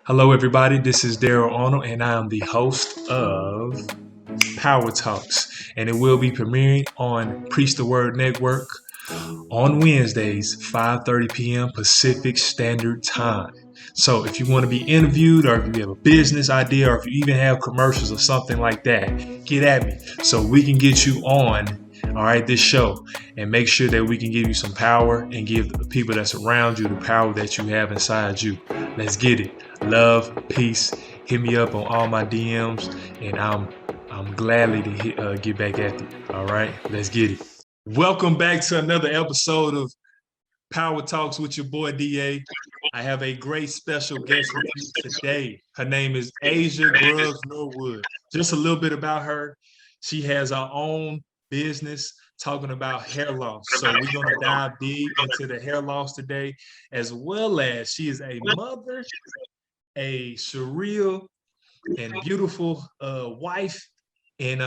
Hello, everybody. This is Daryl Arnold, and I am the host of Power Talks, and it will be premiering on Preach the Word Network on Wednesdays, 5:30 p.m. Pacific Standard Time. So, if you want to be interviewed, or if you have a business idea, or if you even have commercials or something like that, get at me so we can get you on. All right, this show, and make sure that we can give you some power and give the people that's around you the power that you have inside you. Let's get it. Love, peace. Hit me up on all my DMs, and I'm gladly to get back at you. All right, let's get it. Welcome back to another episode of Power Talks with your boy DA. I have a great special guest with me today. Her name is Asia Grubbs Norwood. Just a little bit about her. She has her own business talking about hair loss. So we're going to dive deep into the hair loss today, as well as she is a mother, a surreal and beautiful wife, and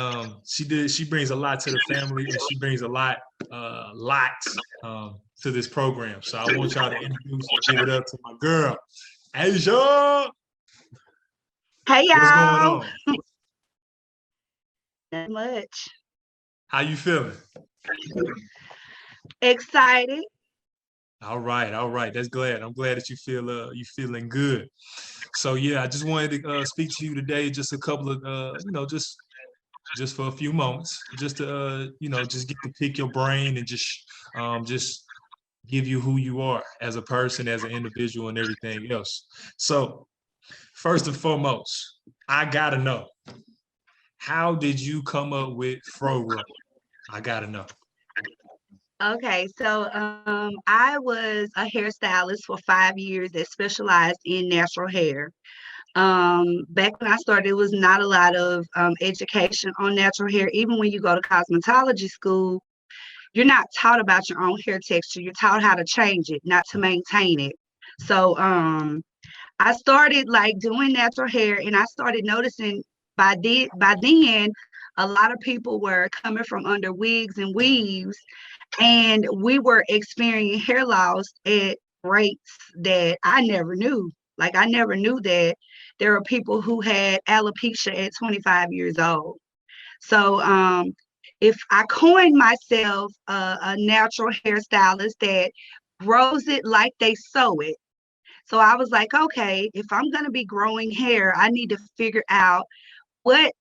she brings a lot to the family, and she brings a lot to this program. So I want y'all to introduce and give it up to my girl, Asia. Hey What's going y'all, on? not much. How you feeling? Excited. All right. That's glad. I'm glad that you feeling good. So yeah, I just wanted to speak to you today. Just a couple of just for a few moments, just to just get to pick your brain and just give you who you are as a person, as an individual, and everything else. So first and foremost, I gotta know, how did you come up with Fro Roll? I gotta know. Okay, so I was a hairstylist for 5 years that specialized in natural hair. Back when I started, it was not a lot of education on natural hair. Even when you go to cosmetology school, you're not taught about your own hair texture. You're taught how to change it, not to maintain it. So I started like doing natural hair, and I started noticing by then a lot of people were coming from under wigs and weaves, and we were experiencing hair loss at rates that I never knew. Like I never knew that there were people who had alopecia at 25 years old. So if I coined myself a natural hairstylist that grows it like they sew it, so I was like, okay, if I'm going to be growing hair, I need to figure out what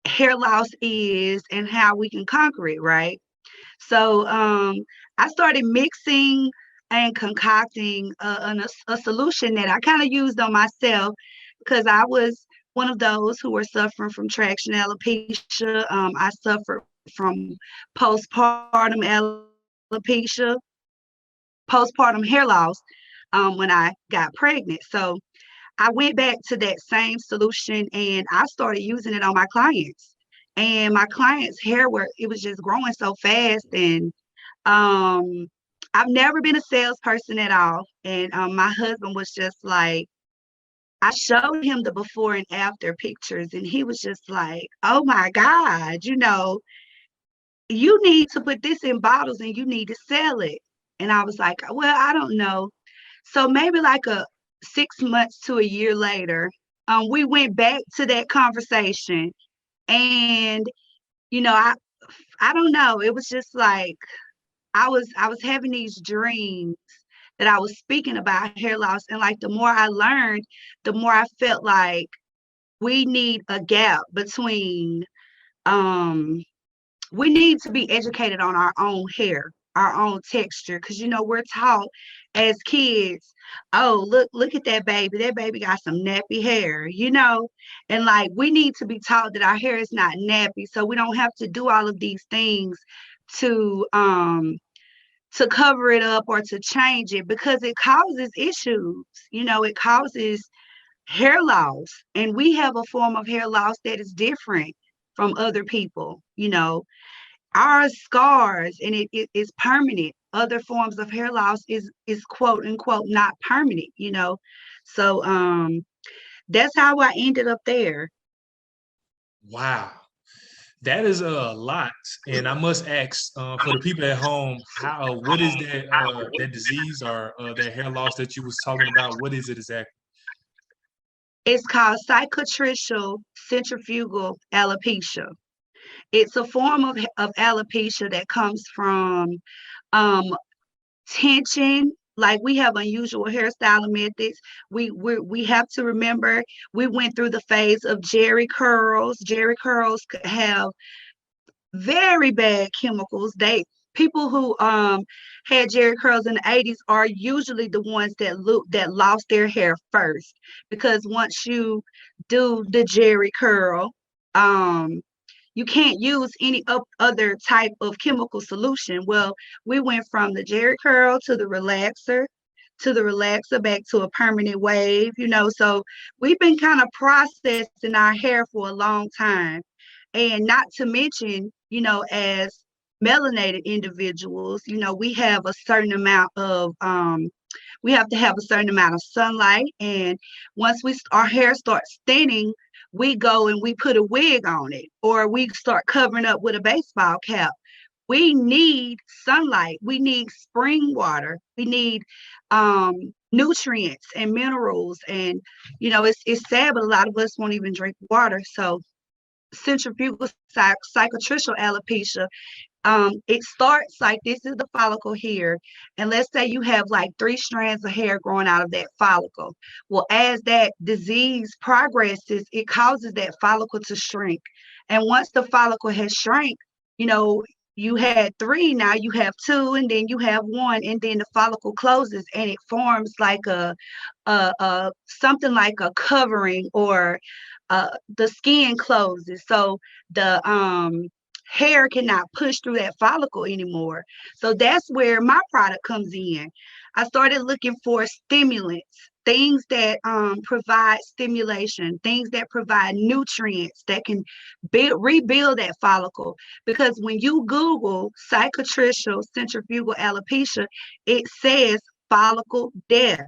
hair loss is and how we can conquer it, right? So I started mixing and concocting a solution that I kind of used on myself because I was one of those who were suffering from traction alopecia. I suffered from postpartum alopecia, postpartum hair loss when I got pregnant. So I went back to that same solution and I started using it on my clients. And my clients' hair were it was just growing so fast. And um I've never been a salesperson at all. And my husband was just like, I showed him the before and after pictures, and he was just like, oh my God, you need to put this in bottles and you need to sell it. And I was like, well, I don't know. So maybe like a 6 months to a year later, we went back to that conversation, and you know, I don't know. It was just like I was having these dreams that I was speaking about hair loss, and like the more I learned, the more I felt like we need a gap between um we need to be educated on our own hair, our own texture, because we're taught as kids, oh, look at that baby got some nappy hair, and like we need to be taught that our hair is not nappy, so we don't have to do all of these things to cover it up or to change it, because it causes issues. It causes hair loss, and we have a form of hair loss that is different from other people. Our scars, and it is permanent. Other forms of hair loss is quote unquote not permanent. So that's how I ended up there. Wow, that is a lot. And I must ask, for the people at home, how what is that disease or that hair loss that you was talking about? What is it exactly? It's called cicatricial centrifugal alopecia. It's a form of alopecia that comes from um, tension. Like we have unusual hairstyling methods. We have to remember we went through the phase of Jerry curls. Jerry curls could have very bad chemicals. They People who had Jerry curls in the 80s are usually the ones that lost their hair first, because once you do the Jerry curl, um you can't use any other type of chemical solution. Well, we went from the Jerry curl to the relaxer back to a permanent wave, so we've been kind of processing our hair for a long time. And not to mention, as melanated individuals, we have a certain amount of we have to have a certain amount of sunlight. And once our hair starts thinning, we go and we put a wig on it, or we start covering up with a baseball cap. We need sunlight. We need spring water. We need nutrients and minerals. And it's sad, but a lot of us won't even drink water. So centrifugal cicatricial alopecia, it starts like, this is the follicle here, and let's say you have like 3 strands of hair growing out of that follicle. Well, as that disease progresses, it causes that follicle to shrink. And once the follicle has shrank, you had 3, now you have 2, and then you have 1, and then the follicle closes and it forms like a something like a covering, or the skin closes, so the hair cannot push through that follicle anymore. So that's where my product comes in. I started looking for stimulants, things that provide stimulation, things that provide nutrients that can rebuild that follicle. Because when you Google cicatricial centrifugal alopecia, it says follicle death,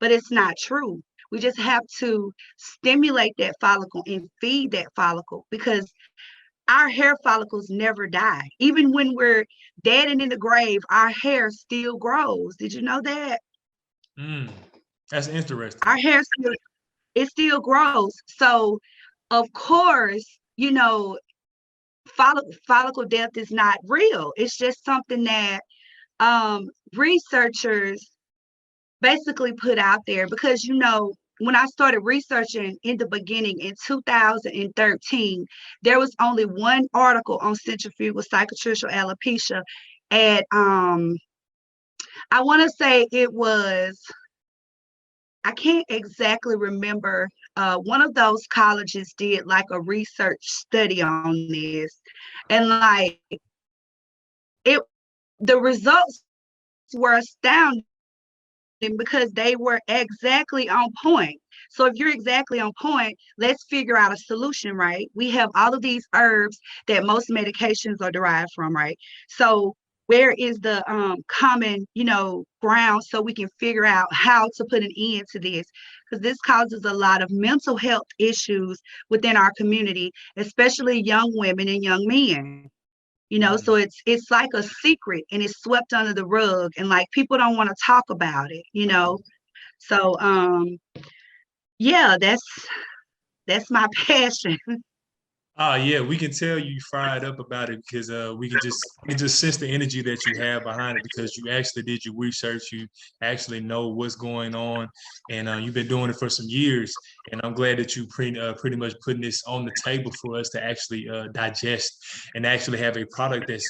but it's not true. We just have to stimulate that follicle and feed that follicle, because our hair follicles never die. Even when we're dead and in the grave, our hair still grows. Did you know that? That's interesting. Our hair still grows. So, of course, follicle death is not real. It's just something that researchers basically put out there, because when I started researching in the beginning in 2013, there was only one article on centrifugal cicatricial alopecia at I want to say it was, I can't exactly remember, one of those colleges did like a research study on this, and like the results were astounding, because they were exactly on point. So if you're exactly on point, let's figure out a solution, right? We have all of these herbs that most medications are derived from, right? So where is the common, ground, so we can figure out how to put an end to this? Because this causes a lot of mental health issues within our community, especially young women and young men. So it's like a secret, and it's swept under the rug, and like people don't want to talk about it. So yeah, that's my passion. Yeah, we can tell you fired up about it, because we can just sense the energy that you have behind it, because you actually did your research, you actually know what's going on, and you've been doing it for some years. And I'm glad that you pretty much putting this on the table for us to actually digest, and actually have a product that's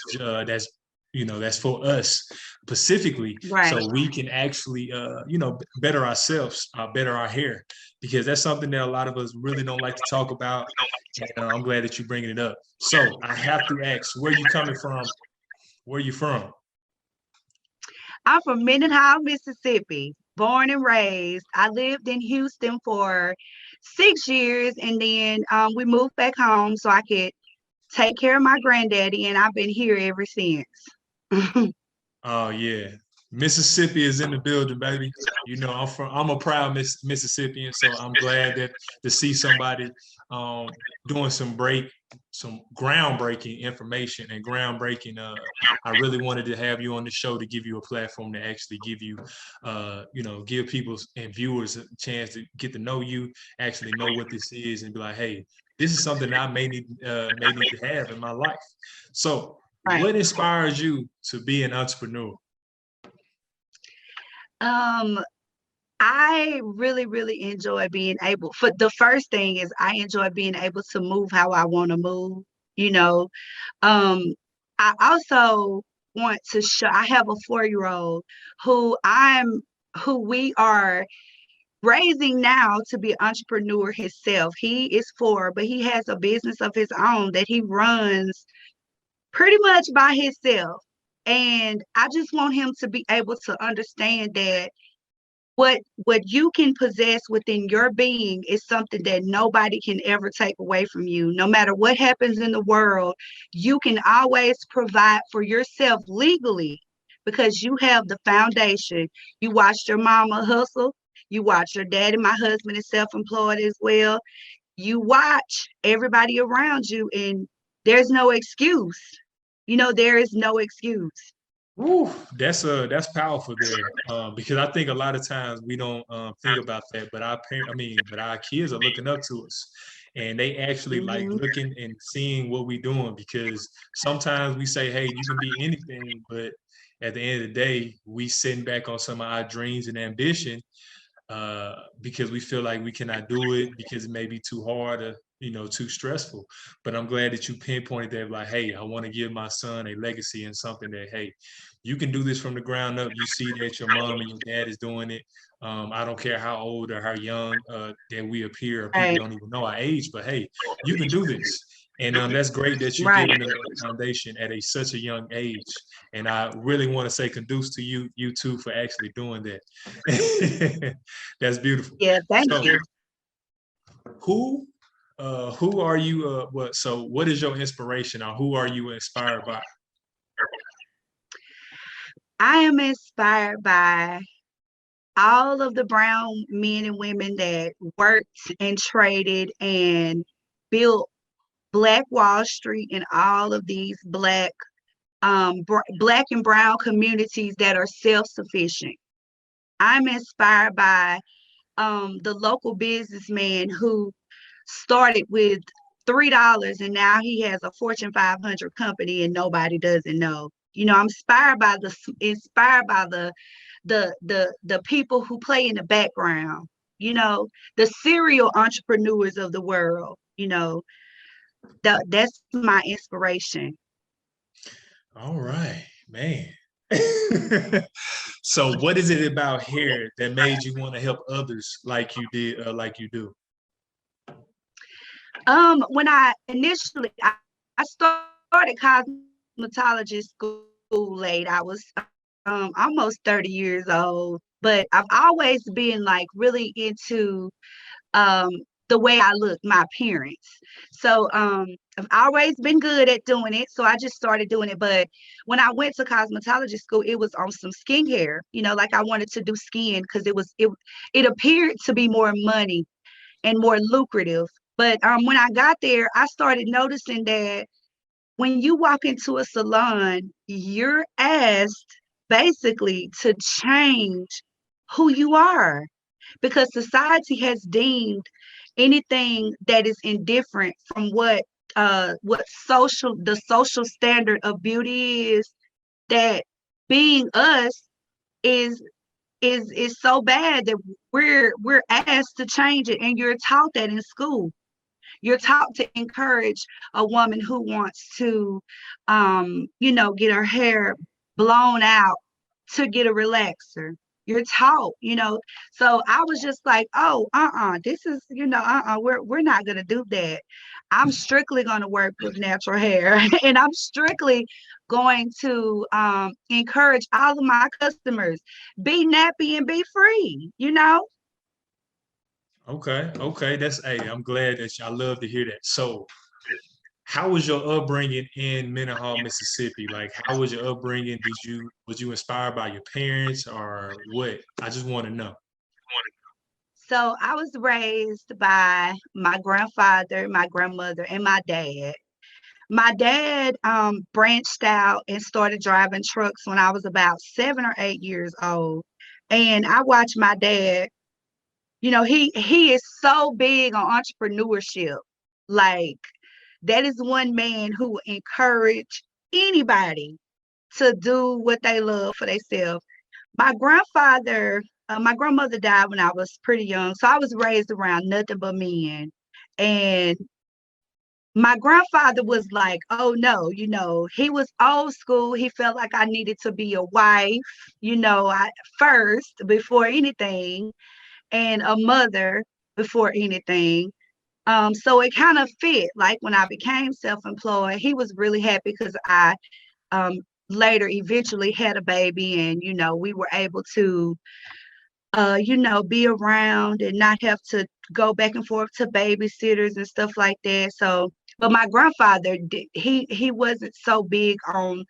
for us specifically, Right. so we can actually better ourselves, better our hair, because that's something that a lot of us really don't like to talk about. And I'm glad that you're bringing it up. So I have to ask, where you coming from? Where you from? I'm from Mendenhall, Mississippi, born and raised. I lived in Houston for 6 years, and then we moved back home so I could take care of my granddaddy, and I've been here ever since. Oh yeah, Mississippi is in the building, baby. I'm a proud Mississippian, so I'm glad that to see somebody doing some some groundbreaking information and groundbreaking. I really wanted to have you on the show to give you a platform to actually give you, give people and viewers a chance to get to know you, actually know what this is, and be like, hey, this is something that I may need to have in my life. So, Right. what inspires you to be an entrepreneur? Um, I really, really enjoy being able for the first thing is I enjoy being able to move how I want to move, you know. Um, I also want to show I have a 4-year-old who we are raising now to be an entrepreneur himself. He is 4, but he has a business of his own that he runs pretty much by himself. And I just want him to be able to understand that what you can possess within your being is something that nobody can ever take away from you. No matter what happens in the world, you can always provide for yourself legally because you have the foundation. You watched your mama hustle, you watch your daddy. My husband is self-employed as well. You watch everybody around you, and there's no excuse. There is no excuse. Woo, that's powerful there, because I think a lot of times we don't think about that, but but our kids are looking up to us, and they actually like Mhm. looking and seeing what we're doing. Because sometimes we say, "Hey, you can be anything," but at the end of the day, we sitting back on some of our dreams and ambition, because we feel like we cannot do it because it may be too hard or too stressful. But I'm glad that you pinpointed that, like, hey, I want to give my son a legacy and something that, hey, you can do this from the ground up. You see that your mom and your dad is doing it. I don't care how old or how young that we appear, or people Right, don't even know our age, but hey, you can do this. And that's great that you're right. giving them a foundation at such a young age. And I really want to say conduce to you too for actually doing that. That's beautiful. Yeah, thank So you. who who are you what is your inspiration, or who are you inspired by? I am inspired by all of the brown men and women that worked and traded and built Black Wall Street and all of these black and brown communities that are self-sufficient. I'm inspired by the local businessman who started with $3 and now he has a Fortune 500 company and nobody doesn't know. I'm inspired by the people who play in the background, the serial entrepreneurs of the world. That's my inspiration. All right, man. So what is it about hair that made you want to help others like you did, like you do? When I started cosmetology school late. I was almost 30 years old, but I've always been like really into um the way I look, my appearance. So I've always been good at doing it. So I just started doing it. But when I went to cosmetology school, it was on some skincare, like I wanted to do skin because it appeared to be more money and more lucrative. But when I got there, I started noticing that when you walk into a salon, you're asked basically to change who you are because society has deemed anything that is indifferent from what the social standard of beauty is, that being us is is so bad that we're asked to change it, and you're taught that in school. You're taught to encourage a woman who wants to get her hair blown out to get a relaxer. You're taught. So I was just like, oh, this is, we're not gonna do that. I'm strictly gonna work with natural hair, and I'm strictly going to encourage all of my customers, be nappy and be free. Okay, okay, that's hey, I'm glad that I love to hear that. So how was your upbringing in Mendenhall, Mississippi? Like, how was your upbringing? Was you inspired by your parents or what? I just want to know. So I was raised by my grandfather, my grandmother, and my dad. My dad branched out and started driving trucks when I was about 7 or 8 years old. And I watched my dad, he is so big on entrepreneurship. Like that is one man who will encourage anybody to do what they love for themselves. My grandmother died when I was pretty young, so I was raised around nothing but men. And my grandfather was like, oh no, he was old school. He felt like I needed to be a wife, I first before anything, and a mother before anything. So it kind of fit. Like when I became self-employed, he was really happy because I um later eventually had a baby, and we were able to be around and not have to go back and forth to babysitters and stuff like that. So, but my grandfather he wasn't so big on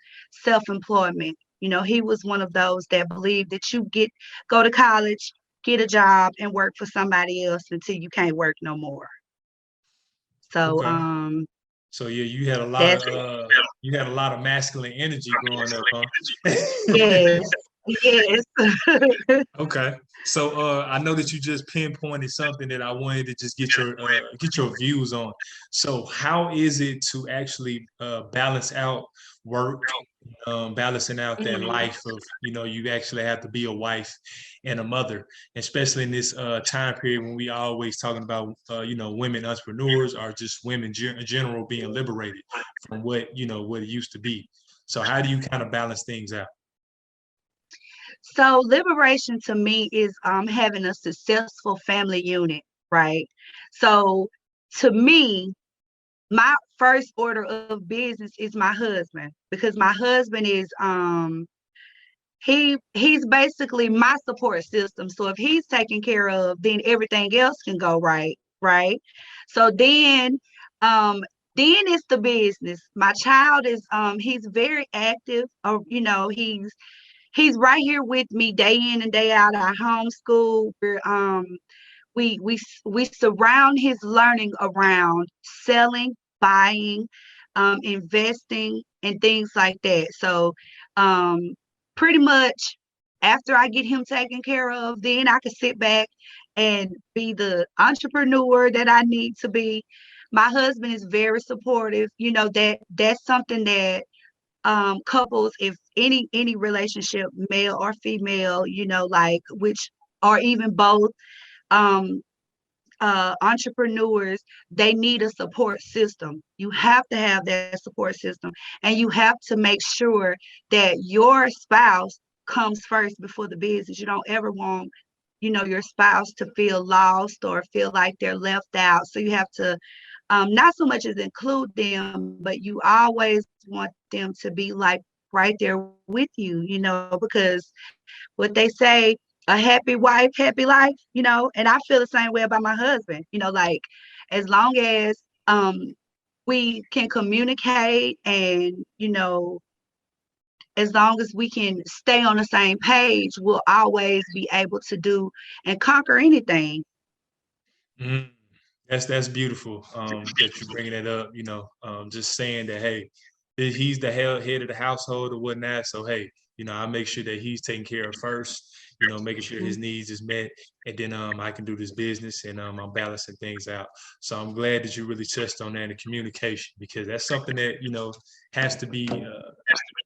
self-employment. He was one of those that believed that go to college, get a job, and work for somebody else until you can't work no more. So, Okay. So yeah, that's you had a lot of masculine energy growing up, huh? yes, yes. Okay. So I know that you just pinpointed something that I wanted to just get your views on. So how is it to actually balance out work, balancing out that Mhm. life of, you actually have to be a wife and a mother, especially in this time period when we always talking about women entrepreneurs or just women in general being liberated from what it used to be. So how do you kind of balance things out? So liberation to me is having a successful family unit, right? So to me, my first order of business is my husband, because my husband is he's basically my support system. So if he's taken care of, then everything else can go right, right? So um then it's the business. My child is he's very active, he's right here with me day in and day out. I homeschool. We surround his learning around selling, buying, investing, and things like that. So, um, pretty much after I get him taken care of, then I can sit back and be the entrepreneur that I need to be. My husband is very supportive. That's something that couples, if any relationship, male or female, like which or even both, um entrepreneurs, they need a support system. You have to have that support system, and you have to make sure that your spouse comes first before the business. You don't ever want your spouse to feel lost or feel like they're left out. So you have to not so much as include them, but you always want them to be like right there with you, because what they say, a happy wife, happy life, and I feel the same way about my husband, like as long as we can communicate, and as long as we can stay on the same page, we'll always be able to do and conquer anything. Mm, that's beautiful. That you're bringing it up. Just saying that hey, he's the head of the household or whatnot. So hey, I make sure that he's taken care of first. Making sure his needs is met, and then I can do this business, and I'm balancing things out. So I'm glad that you really touched on that, in communication, because that's something that has to be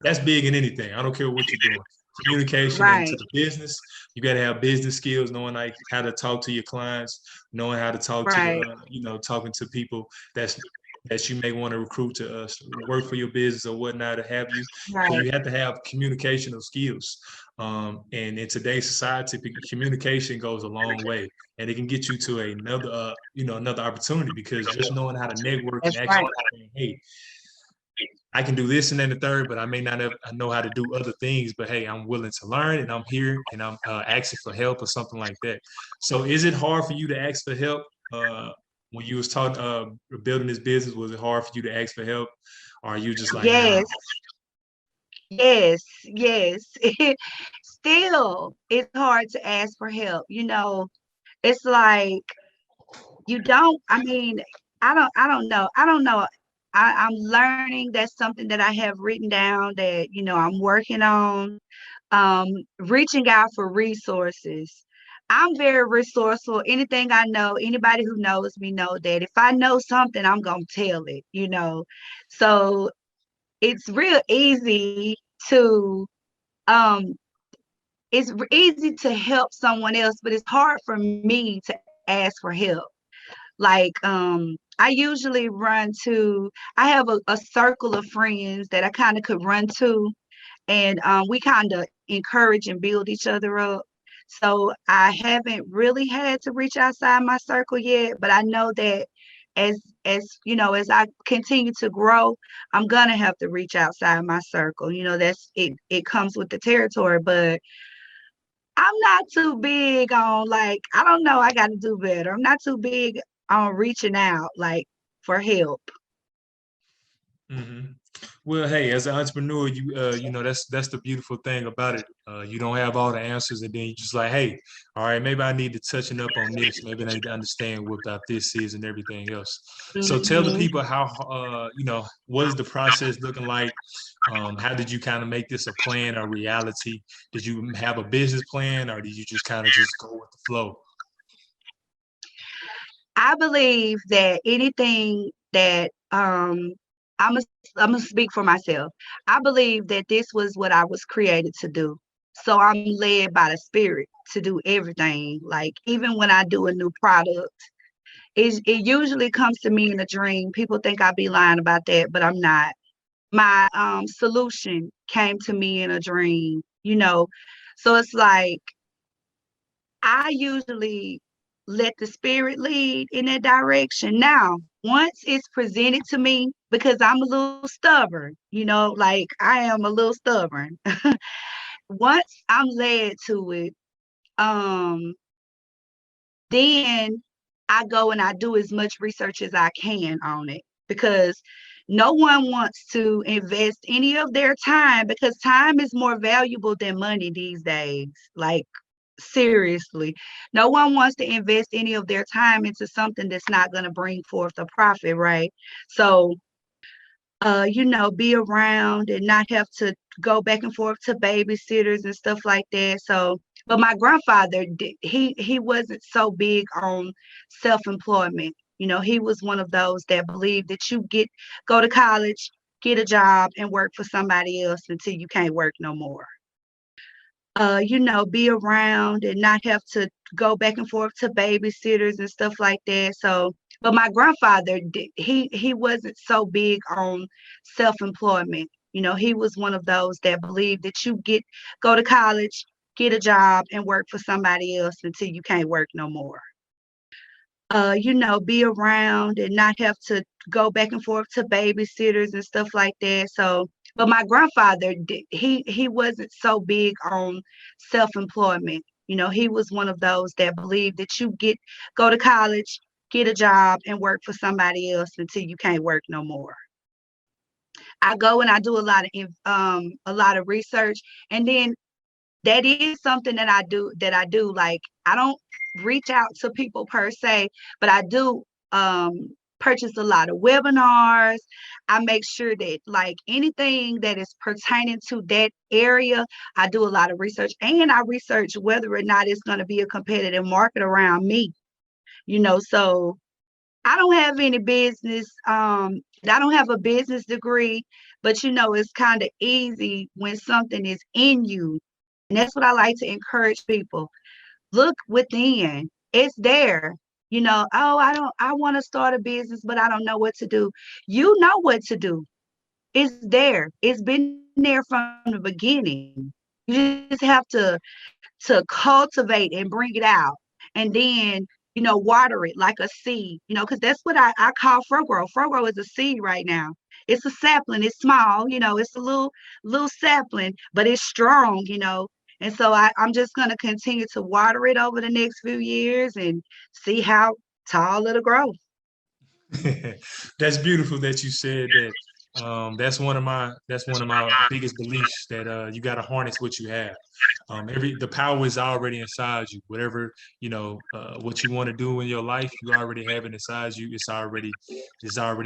that's big in anything. I don't care what you're doing. Communication into Right, the business. You got to have business skills, knowing like how to talk to your clients, knowing how to talk to right, talking to people that you may want to recruit to work for your business or whatnot to have you. So right. you have to have communicational skills. And in today's society, communication goes a long way, and it can get you to another opportunity, because just knowing how to network and That's right. actually saying, hey, I can do this and then the third, but I may not have, I know how to do other things. But hey, I'm willing to learn, and I'm here, and I'm asking for help or something like that. So, is it hard for you to ask for help when you was talking building this business? Was it hard for you to ask for help, or are you just like, nah? Yes, yes, yes. Still, it's hard to ask for help. it's like you don't, I mean, I don't know. I'm learning. That's something that I have written down that, I'm working on. Um, Reaching out for resources. I'm very resourceful. Anything I know, anybody who knows me know that if I know something, I'm gonna tell it. So it's real easy to um easy to help someone else, but it's hard for me to ask for help. Like, I usually I have a circle of friends that I kind of could run to, and we kind of encourage and build each other up. So I haven't really had to reach outside my circle yet, but I know that as I continue to grow, I'm gonna have to reach outside my circle. That's it. It comes with the territory, but I'm not too big on, like, I don't know, I got to do better. I'm not too big on reaching out like for help. Hmm. Well, hey, as an entrepreneur, that's the beautiful thing about it. You don't have all the answers, and then you just like, hey, all right, maybe I need to touching up on this. Maybe I need to understand what about this is and everything else. So tell the Mhm. people how, what is the process looking like? How did you kind of make this a plan or reality? Did you have a business plan, or did you just kind of just go with the flow? I believe that anything that I'm gonna I'm gonna speak for myself. I believe that this was what I was created to do. So I'm led by the spirit to do everything. Like, even when I do a new product, it usually comes to me in a dream. People think I be lying about that, but I'm not. My solution came to me in a dream. So it's like I usually let the spirit lead in that direction. Now, once it's presented to me, because I'm a little stubborn, like, I am a little stubborn. Once I'm led to it, um, then I go and I do as much research as I can on it, because no one wants to invest any of their time, because time is more valuable than money these days. Like, seriously, no one wants to invest any of their time into something that's not going to bring forth a profit, right? So, be around and not have to go back and forth to babysitters and stuff like that. So, but my grandfather, he wasn't so big on self-employment. He was one of those that believed that go to college, get a job, and work for somebody else until you can't work no more. Be around and not have to go back and forth to babysitters and stuff like that. So, but my grandfather, he wasn't so big on self-employment. He was one of those that believed that go to college, get a job, and work for somebody else until you can't work no more. Be around and not have to go back and forth to babysitters and stuff like that. So, but my grandfather, he wasn't so big on self-employment. He was one of those that believed that go to college, get a job, and work for somebody else until you can't work no more. I go and I do a lot of research, and then that is something that I do. Like, I don't reach out to people per se, but I do purchase a lot of webinars. I make sure that, like, anything that is pertaining to that area, I do a lot of research, and I research whether or not it's going to be a competitive market around me. So I don't have any business. I don't have a business degree, but it's kind of easy when something is in you. And that's what I like to encourage people. Look within. It's there. Oh, I want to start a business, but I don't know what to do. You know what to do. It's there. It's been there from the beginning. You just have to cultivate and bring it out. And then, water it like a seed, because that's what I call Frogro. Frogro is a seed right now. It's a sapling. It's small, it's a little sapling, but it's strong. And so I'm just going to continue to water it over the next few years and see how tall it'll grow. That's beautiful that you said that. That's one of my biggest beliefs, that you got to harness what you have. The power is already inside you. Whatever what you want to do in your life, you already have it inside you. It's already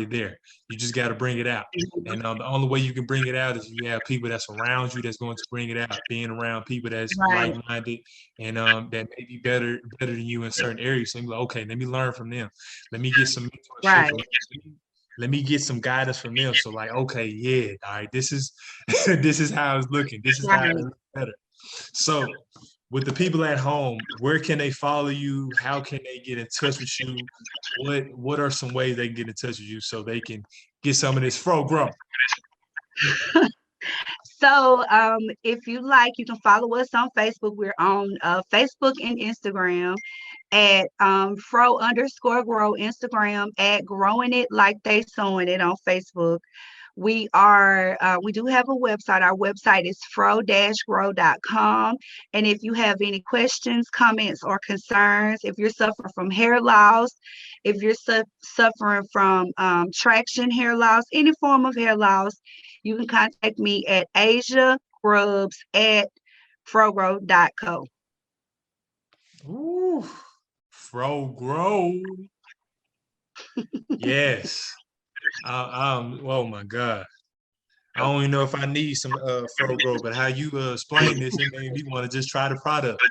there. You just got to bring it out. And the only way you can bring it out is you have people that's around you that's going to bring it out. Being around people that's Right, like-minded, and that may be better than you in certain areas. So you're like, okay, let me learn from them. Let me get some mentorship right, from them. Let me get some guidance from them. So like, okay, yeah, all right, this is this is how it's looking. This is how it right. looks better. So with the people at home, where can they follow you? How can they get in touch with you? What are some ways they can get in touch with you so they can get some of this fro grow? So, if you like, you can follow us on Facebook. We're on Facebook and Instagram at fro_grow, Instagram at growing it like they sewing it on Facebook. We do have a website. Our website is fro-grow.com. And if you have any questions, comments, or concerns, if you're suffering from hair loss, if you're suffering from traction hair loss, any form of hair loss, you can contact me at asiagrubs@frogrow.co. Ooh, fro grow. Yes. Oh my God. I don't even know if I need some fro grow, but how you explain this, it made me want to just try the product.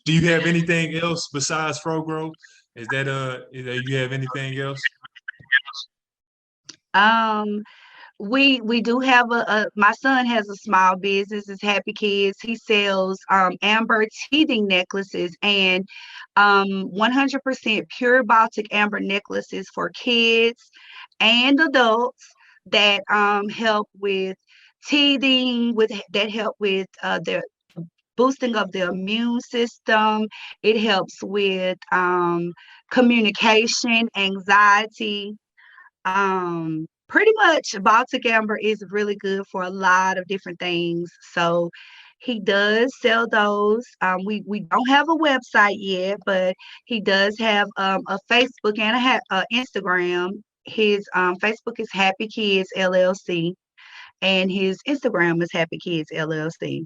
Do you have anything else besides fro grow? You have anything else? Um, we do have my son has a small business. It's Happy Kids. He sells amber teething necklaces and 100% pure Baltic amber necklaces for kids and adults that help with teething, that help with the boosting of the immune system. It helps with communication, anxiety. Pretty much Baltic Amber is really good for a lot of different things. So he does sell those. We don't have a website yet, but he does have a Facebook and a Instagram. His Facebook is Happy Kids LLC, and his Instagram is Happy Kids LLC.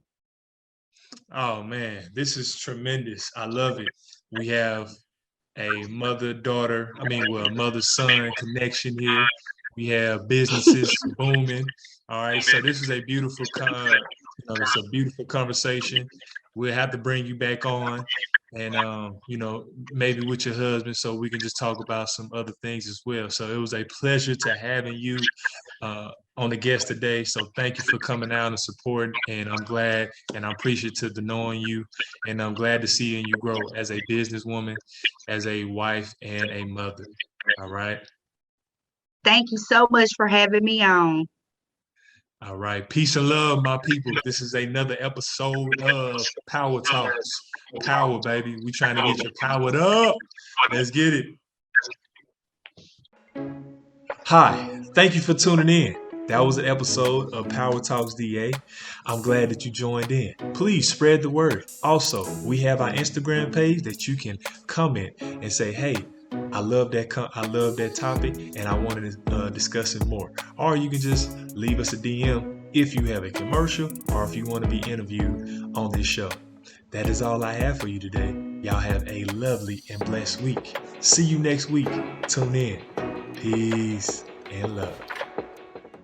Oh man, this is tremendous. I love it. We have a mother-son connection here. We have businesses booming. All right, so this is a it's a beautiful conversation. We'll have to bring you back on, and maybe with your husband, so we can just talk about some other things as well. So it was a pleasure to having you on the guest today. So thank you for coming out and supporting, and I'm glad and I'm appreciative to knowing you, and I'm glad to seeing you grow as a businesswoman, as a wife, and a mother. All right. Thank you so much for having me on. All right. Peace and love, my people. This is another episode of Power Talks. Power, baby. We trying to get you powered up. Let's get it. Hi. Thank you for tuning in. That was an episode of Power Talks DA. I'm glad that you joined in. Please spread the word. Also, we have our Instagram page that you can comment and say, hey, I love that topic and I wanted to discuss it more. Or you can just leave us a DM if you have a commercial or if you want to be interviewed on this show. That is all I have for you today. Y'all have a lovely and blessed week. See you next week. Tune in. Peace and love.